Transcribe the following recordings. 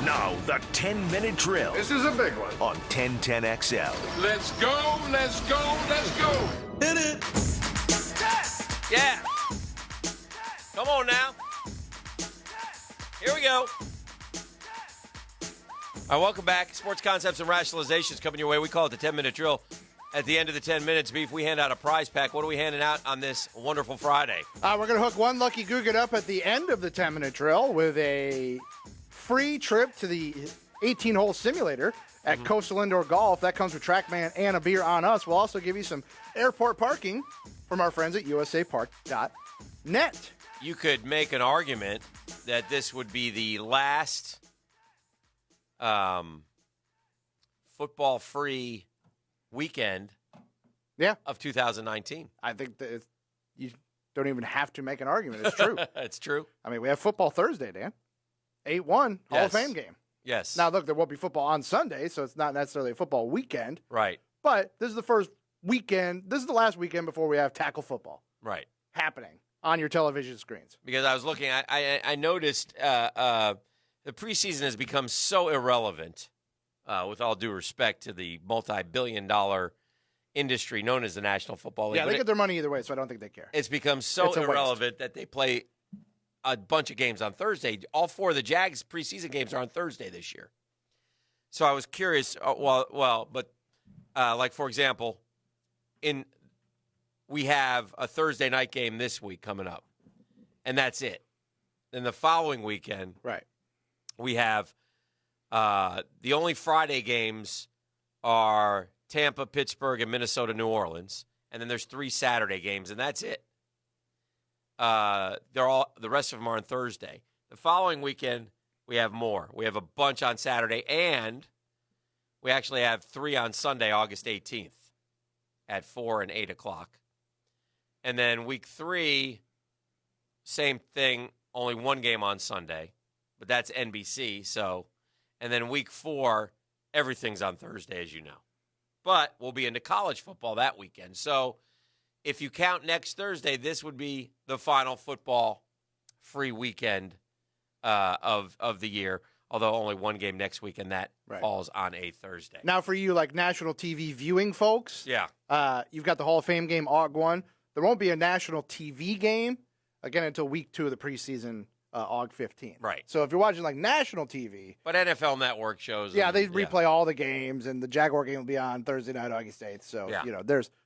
Now, the 10-minute drill. This is a big one. On 1010XL. Let's go, let's go, let's go. Hit it. Yeah. Come on now. Here we go. All right, welcome back. Sports Concepts and Rationalizations coming your way. We call it the 10-minute drill. At the end of the 10 minutes, Beef, we hand out a prize pack. What are we handing out on this wonderful Friday? We're going to hook one lucky Googan up at the end of the 10-minute drill with a free trip to the 18-hole simulator at Coastal Indoor Golf. That comes with TrackMan and a beer on us. We'll also give you some airport parking from our friends at usapark.net. You could make an argument that this would be the last football-free weekend of 2019. I think that you don't even have to make an argument. It's true. It's true. I mean, we have football Thursday, Dan. 8-1, Hall of Fame game. Yes. Now, look, there won't be football on Sunday, so it's not necessarily a football weekend. Right. But this is the first weekend. This is the last weekend before we have tackle football. Right. Happening on your television screens. Because I was looking, I noticed the preseason has become so irrelevant, with all due respect to the multi-billion-dollar industry known as the National Football League. Yeah, they get their money either way, so I don't think they care. It's become so irrelevant that they play a bunch of games on Thursday. All four of the Jags preseason games are on Thursday this year. So I was curious. But for example, we have a Thursday night game this week coming up, and that's it. Then the following weekend, right, we have the only Friday games are Tampa, Pittsburgh, and Minnesota, New Orleans, and then there's 3 Saturday games, and that's it. The rest of them are on Thursday. The following weekend, we have more. We have a bunch on Saturday, and we actually have 3 on Sunday, August 18th, at 4 and 8 o'clock. And then week 3, same thing, only 1 game on Sunday, but that's NBC. So, and then week 4, everything's on Thursday, as you know. But we'll be into college football that weekend. So if you count next Thursday, this would be the final football-free weekend of the year, although only 1 game next week, and that falls on a Thursday. Now for you, like national TV viewing folks, you've got the Hall of Fame game, AUG 1. There won't be a national TV game, again, until week 2 of the preseason, AUG 15. Right. So if you're watching like national TV. But NFL Network shows. Yeah, they replay all the games, and the Jaguar game will be on Thursday night, August 8th. So,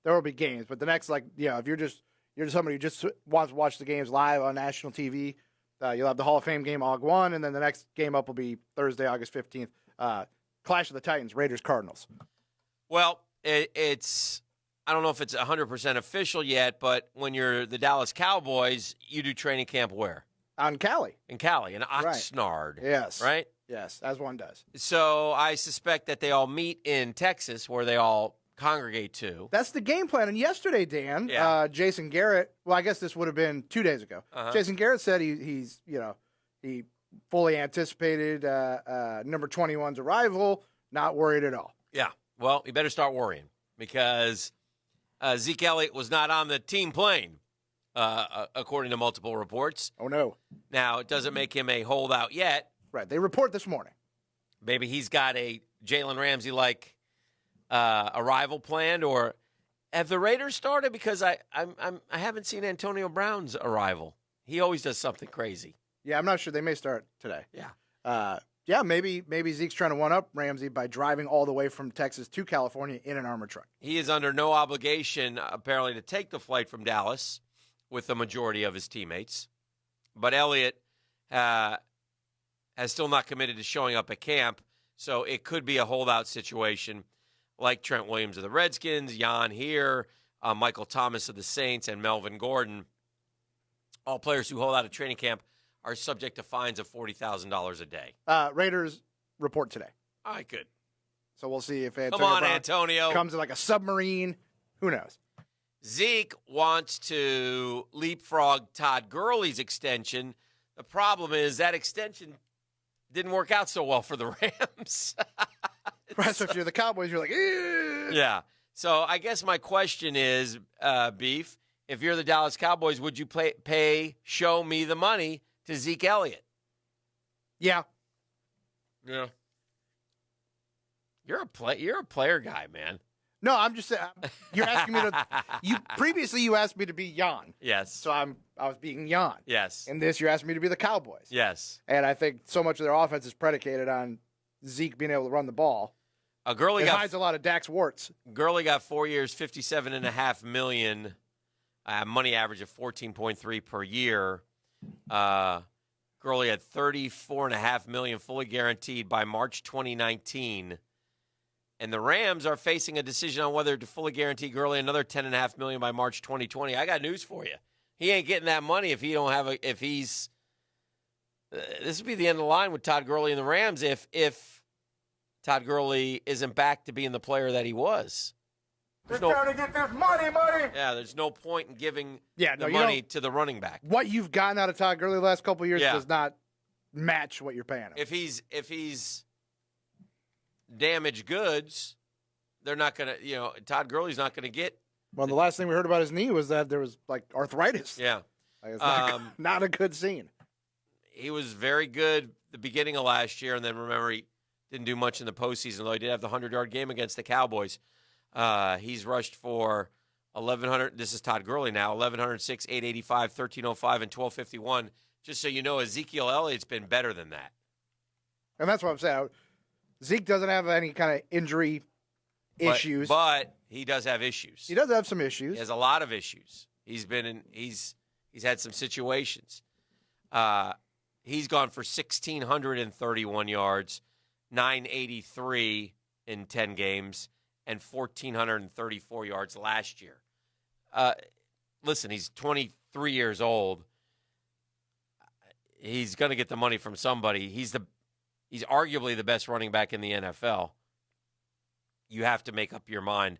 there will be games. But the next, if you're just somebody who just wants to watch the games live on national TV, you'll have the Hall of Fame game, AUG 1, and then the next game up will be Thursday, August 15th, Clash of the Titans, Raiders-Cardinals. Well, it's I don't know if it's 100% official yet, but when you're the Dallas Cowboys, you do training camp where? On Cali. In Cali, in Oxnard. Right. Yes. Right? Yes, as one does. So I suspect that they all meet in Texas where they all congregate to. That's the game plan. And yesterday, Dan, Jason Garrett, well, I guess this would have been 2 days ago. Jason Garrett said he fully anticipated number 21's arrival, not worried at all. Yeah. Well, you better start worrying because Zeke Elliott was not on the team plane. According to multiple reports. Oh, no. Now, it doesn't make him a holdout yet. Right. They report this morning. Maybe he's got a Jalen Ramsey-like arrival planned, or have the Raiders started? Because I haven't seen Antonio Brown's arrival. He always does something crazy. Yeah, I'm not sure. They may start today. Yeah. Maybe Zeke's trying to one-up Ramsey by driving all the way from Texas to California in an armored truck. He is under no obligation, apparently, to take the flight from Dallas with the majority of his teammates. But Elliott has still not committed to showing up at camp, so it could be a holdout situation like Trent Williams of the Redskins, Jan here, Michael Thomas of the Saints, and Melvin Gordon. All players who hold out at training camp are subject to fines of $40,000 a day. Raiders report today. All right, good. So we'll see if Antonio comes in like a submarine. Who knows? Zeke wants to leapfrog Todd Gurley's extension. The problem is that extension didn't work out so well for the Rams. Right, so if you're the Cowboys, you're like, ew. Yeah. So I guess my question is, Beef, if you're the Dallas Cowboys, would you pay show me the money to Zeke Elliott? Yeah. Yeah. You're a player guy, man. No, I'm just saying. You're asking me to. Previously you asked me to be Jan. Yes. So I was being Jan. Yes. In this, you're asking me to be the Cowboys. Yes. And I think so much of their offense is predicated on Zeke being able to run the ball. Gurley hides a lot of Dak's warts. Gurley got 4 years, $57.5 million, money average of 14.3 per year. Gurley had $34.5 million fully guaranteed by March 2019. And the Rams are facing a decision on whether to fully guarantee Gurley another $10.5 million by March 2020. I got news for you. He ain't getting that money if he don't have if he's this would be the end of the line with Todd Gurley and the Rams if Todd Gurley isn't back to being the player that he was. They're trying to get this money. Yeah, there's no point in giving the money to the running back. What you've gotten out of Todd Gurley the last couple of years does not match what you're paying him. If he's damaged goods, they're not going to, Todd Gurley's not going to get. Well, the last thing we heard about his knee was that there was like arthritis. Yeah. Like, it's not a good scene. He was very good the beginning of last year, and then remember he didn't do much in the postseason, though he did have the 100-yard game against the Cowboys. He's rushed for 1,100. This is Todd Gurley now. 1,106, 885, 1305, and 1251. Just so you know, Ezekiel Elliott's been better than that. And that's what I'm saying. Zeke doesn't have any kind of injury issues. But he does have issues. He does have some issues. He has a lot of issues. He's had some situations. He's gone for 1,631 yards, 983 in 10 games, and 1,434 yards last year. Listen, he's 23 years old. He's going to get the money from somebody. He's arguably the best running back in the NFL. You have to make up your mind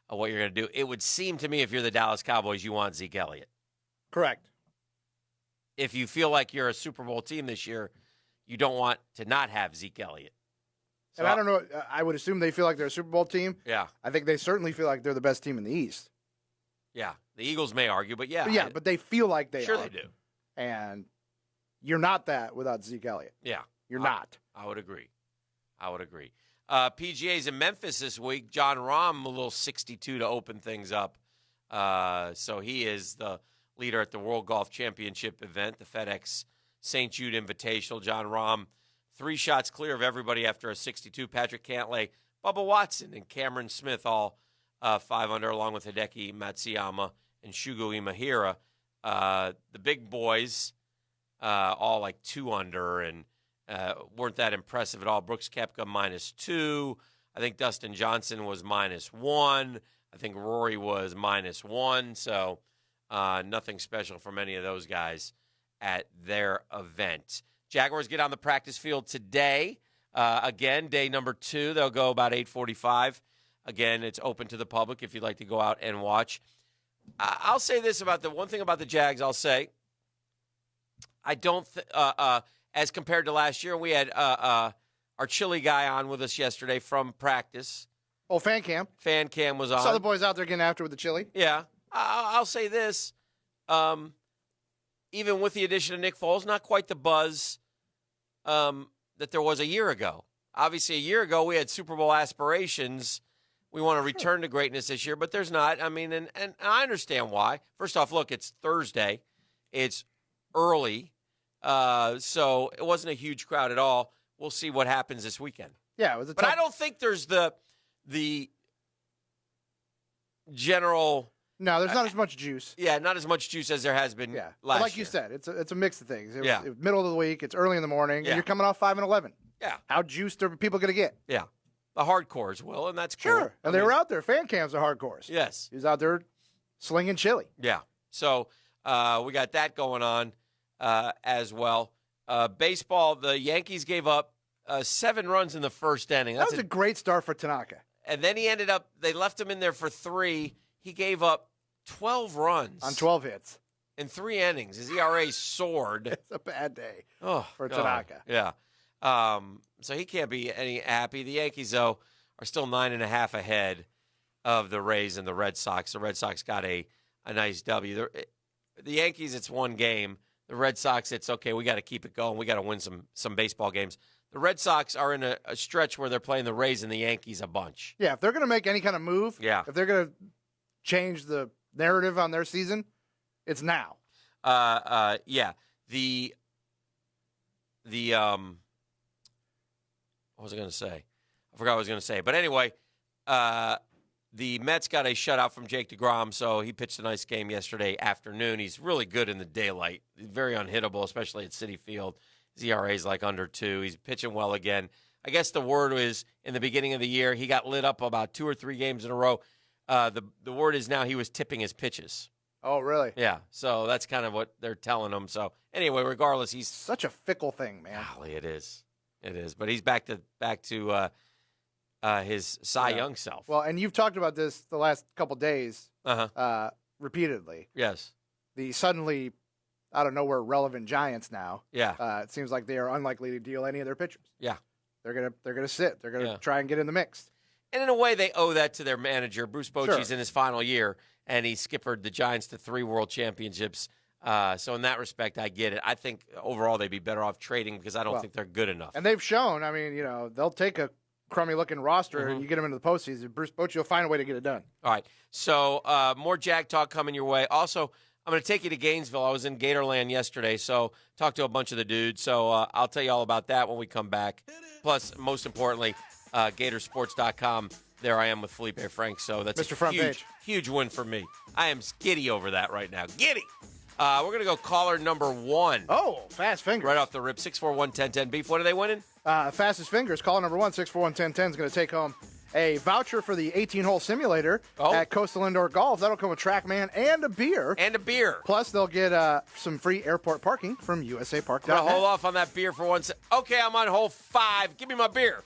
of what you're going to do. It would seem to me if you're the Dallas Cowboys, you want Zeke Elliott. Correct. If you feel like you're a Super Bowl team this year, you don't want to not have Zeke Elliott. So, and I don't know. I would assume they feel like they're a Super Bowl team. Yeah. I think they certainly feel like they're the best team in the East. Yeah. The Eagles may argue, but yeah. But they feel like they are. Sure they do. And you're not that without Zeke Elliott. Yeah. You're not. I would agree. PGA's in Memphis this week. John Rahm, a little 62 to open things up. So he is the leader at the World Golf Championship event, the FedEx St. Jude Invitational. John Rahm, 3 shots clear of everybody after a 62. Patrick Cantlay, Bubba Watson, and Cameron Smith all 5 under, along with Hideki Matsuyama and Shugo Imahira. The big boys all like 2 under and weren't that impressive at all. Brooks Koepka -2. I think Dustin Johnson was -1. I think Rory was -1. So nothing special from any of those guys at their event. Jaguars get on the practice field today. Again, day number 2. They'll go about 8:45. Again, it's open to the public if you'd like to go out and watch. I'll say this about the one thing about the Jags. I'll say I don't as compared to last year, we had our Chili guy on with us yesterday from practice. Oh, Fan Cam. Fan Cam was on. Saw the boys out there getting after with the chili. Yeah. I'll say this. Even with the addition of Nick Foles, not quite the buzz that there was a year ago. Obviously, a year ago, we had Super Bowl aspirations. We want to return to greatness this year, but there's not. I mean, and I understand why. First off, look, it's Thursday. It's early. So it wasn't a huge crowd at all. We'll see what happens this weekend. Yeah, it was but I don't think there's the general. No, there's not as much juice. Yeah, not as much juice as there has been last but like year. you said, it's a mix of things. It was middle of the week. It's early in the morning. Yeah. And you're coming off 5-11. Yeah. How juiced are people going to get? Yeah. The hardcores will, and that's cool. Sure. And they were out there. Fan Cam's are hardcores. Yes. He was out there slinging chili. Yeah. So we got that going on as well. Baseball, the Yankees gave up 7 runs in the first inning. That was a great start for Tanaka. And then they left him in there for 3. He gave up 12 runs. On 12 hits. In 3 innings. His ERA soared. It's a bad day for Tanaka. Yeah. So he can't be any happy. The Yankees, though, are still 9.5 ahead of the Rays and the Red Sox. The Red Sox got a nice W. The Yankees, it's 1 game. The Red Sox, it's okay. We got to keep it going. We got to win some baseball games. The Red Sox are in a stretch where they're playing the Rays and the Yankees a bunch. Yeah, if they're going to make any kind of move, Yeah. if they're going to change the narrative on their season, it's now. Yeah. The what was I going to say? I forgot what I was going to say. But anyway, the Mets got a shutout from Jake DeGrom, so he pitched a nice game yesterday afternoon. He's really good in the daylight. He's very unhittable, especially at Citi Field. His ERA is like under 2. He's pitching well again. I guess the word is in the beginning of the year, he got lit up about 2 or 3 games in a row. The word is now he was tipping his pitches. Oh, really? Yeah, so that's kind of what they're telling him. So anyway, regardless, he's Such a fickle thing, man. golly, it is. But he's back to his Cy Young self. Well, and you've talked about this the last couple days repeatedly. Yes. The suddenly out of nowhere relevant Giants now. Yeah. It seems like they are unlikely to deal any of their pitchers. Yeah. They're gonna sit. They're gonna try and get in the mix. And in a way, they owe that to their manager. Bruce Bochy's Sure. in his final year, and he skippered the Giants to 3 world championships. So in that respect, I get it. I think overall they'd be better off trading because I don't think they're good enough. And they've shown. I mean, they'll take a crummy-looking roster and you get them into the postseason. Bruce Bochy will find a way to get it done. All right. So more Jag talk coming your way. Also, I'm going to take you to Gainesville. I was in Gatorland yesterday, so talked to a bunch of the dudes. So I'll tell you all about that when we come back. Plus, most importantly, Gatorsports.com. There I am with Felipe Franks. So that's Mr. Front Page. Huge win for me. I am giddy over that right now. Giddy. We're going to go caller number 1. Oh, fast fingers. Right off the rip, 641-1010. Beef, what are they winning? Fastest fingers. Caller number 1, 641-1010 is going to take home a voucher for the 18-hole simulator at Coastal Indoor Golf. That'll come with TrackMan and a beer. Plus, they'll get some free airport parking from USAPark.net. I'm going to hold off on that beer for 1 second. Okay, I'm on hole 5. Give me my beer.